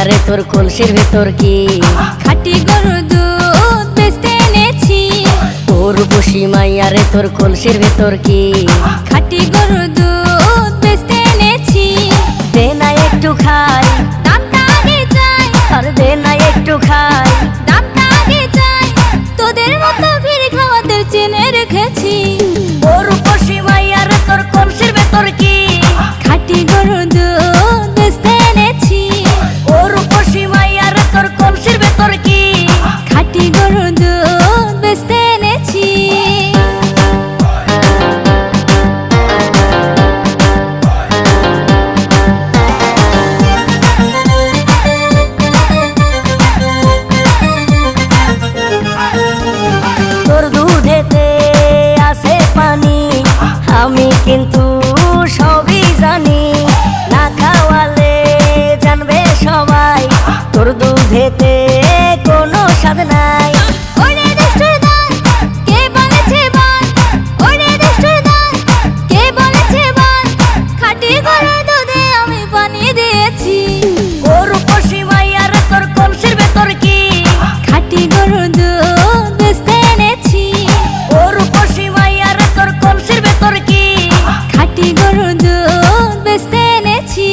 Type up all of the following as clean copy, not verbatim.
রে তোর কলসির ভেতর কি খাঁটি গরুর দুধ বেচতে এনেছি। তোর বসি মাইয়া রে তোর কলসির ভেতর কি খাঁটি গরুর দুধ বেচতে এনেছি। দে না একটু খাই, দামটা আগে চাই, আর দে না একটু খাই। দামটা আগে চাই, তোদের মতো ভিড় খাওয়াদের চেনে রেখেছি। তোর বসি মাইয়া রে তোর কলসির ভেতর কি খাঁটি গরুর দুধ বেচতে এনেছি। তোর বসি মাইয়া রে তোর কলসির ভেতর কি খাঁটি গরুর দুধ বেচতে এনেছি। তোর দুধেতে আছে পানি, আমি কিন্তু সবই জানি। না খাওয়ালে জানবে সবাই তোর দুধেতে কোনো স্বাদ নাই। ওরে দুষ্টুর দল, কে বলেছে বল? ওরে দুষ্টুর দল, কে বলেছে বল? খাঁটি গরুর দুধে আমি পানি দিয়েছি। তোর বসি মাইয়া রে তোর কলসির ভেতর কি খাঁটি গরুর দুধ বেচতে এনেছি। তোর বসি মাইয়া রে তোর কলসির ভেতর কি খাঁটি গরুর দুধ বেচতে এনেছি।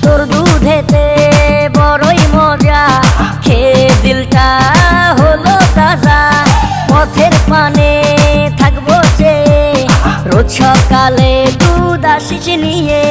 তোর দুধেতে বড়ই মজা, খেয়ে দিলটা হলো তাজা। পথের পানে থাকবো চেয়ে, রোজ সকালে দুধ আসিস নিয়ে।